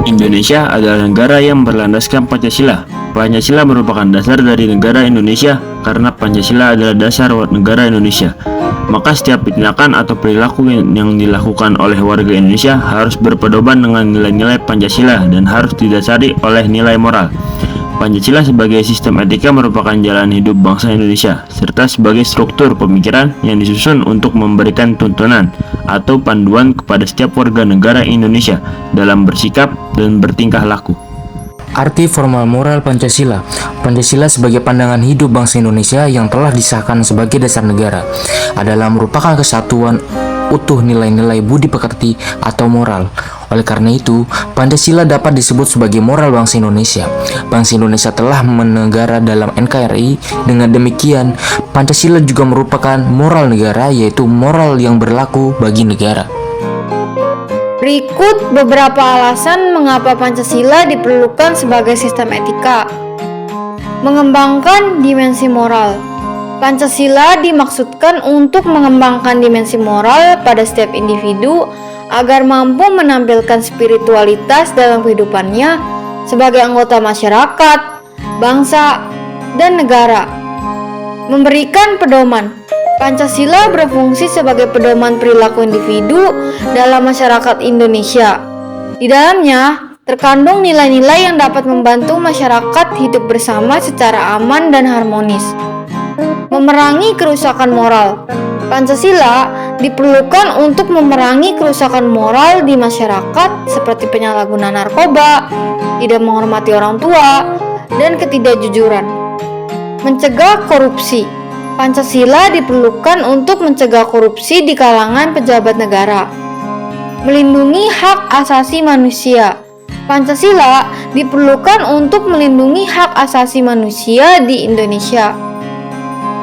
Indonesia adalah negara yang berlandaskan Pancasila. Pancasila merupakan dasar dari negara Indonesia karena Pancasila adalah dasar negara Indonesia. Maka setiap tindakan atau perilaku yang dilakukan oleh warga Indonesia harus berpedoman dengan nilai-nilai Pancasila dan harus didasari oleh nilai moral. Pancasila sebagai sistem etika merupakan jalan hidup bangsa Indonesia, serta sebagai struktur pemikiran yang disusun untuk memberikan tuntunan atau panduan kepada setiap warga negara Indonesia dalam bersikap dan bertingkah laku. Arti formal moral Pancasila. Pancasila sebagai pandangan hidup bangsa Indonesia yang telah disahkan sebagai dasar negara adalah merupakan kesatuan utuh nilai-nilai budi pekerti atau moral. Oleh karena itu, Pancasila dapat disebut sebagai moral bangsa Indonesia. Bangsa Indonesia telah menegara dalam NKRI. Dengan demikian, Pancasila juga merupakan moral negara, yaitu moral yang berlaku bagi negara. Berikut beberapa alasan mengapa Pancasila diperlukan sebagai sistem etika. Mengembangkan dimensi moral. Pancasila dimaksudkan untuk mengembangkan dimensi moral pada setiap individu agar mampu menampilkan spiritualitas dalam kehidupannya sebagai anggota masyarakat, bangsa, dan negara. Memberikan pedoman. Pancasila berfungsi sebagai pedoman perilaku individu dalam masyarakat Indonesia. Di dalamnya terkandung nilai-nilai yang dapat membantu masyarakat hidup bersama secara aman dan harmonis. Memerangi kerusakan moral. Pancasila diperlukan untuk memerangi kerusakan moral di masyarakat seperti penyalahgunaan narkoba, tidak menghormati orang tua, dan ketidakjujuran. Mencegah korupsi. Pancasila diperlukan untuk mencegah korupsi di kalangan pejabat negara. Melindungi hak asasi manusia. Pancasila diperlukan untuk melindungi hak asasi manusia di Indonesia.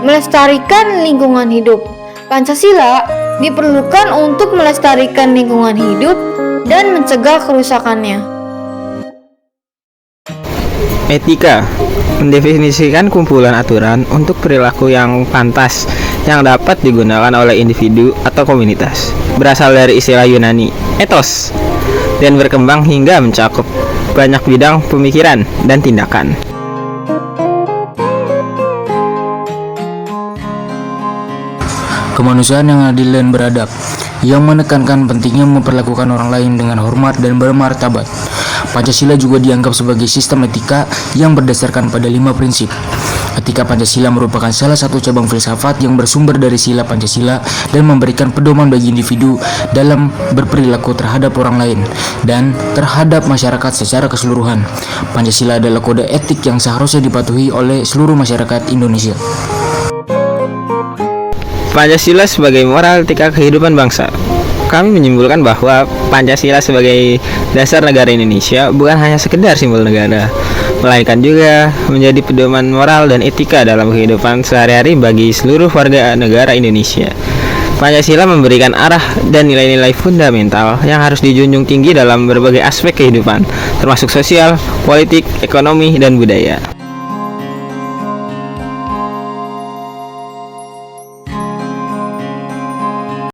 Melestarikan lingkungan hidup. Pancasila diperlukan untuk melestarikan lingkungan hidup dan mencegah kerusakannya. Etika mendefinisikan kumpulan aturan untuk perilaku yang pantas yang dapat digunakan oleh individu atau komunitas. Berasal dari istilah Yunani, ethos, dan berkembang hingga mencakup banyak bidang pemikiran dan tindakan. Kemanusiaan yang adil dan beradab, yang menekankan pentingnya memperlakukan orang lain dengan hormat dan bermartabat. Pancasila juga dianggap sebagai sistem etika yang berdasarkan pada 5 prinsip. Etika Pancasila merupakan salah satu cabang filsafat yang bersumber dari sila Pancasila dan memberikan pedoman bagi individu dalam berperilaku terhadap orang lain dan terhadap masyarakat secara keseluruhan. Pancasila adalah kode etik yang seharusnya dipatuhi oleh seluruh masyarakat Indonesia. Pancasila sebagai moral etika kehidupan bangsa. Kami menyimpulkan bahwa Pancasila sebagai dasar negara Indonesia bukan hanya sekedar simbol negara, melainkan juga menjadi pedoman moral dan etika dalam kehidupan sehari-hari bagi seluruh warga negara Indonesia. Pancasila memberikan arah dan nilai-nilai fundamental yang harus dijunjung tinggi dalam berbagai aspek kehidupan, termasuk sosial, politik, ekonomi, dan budaya.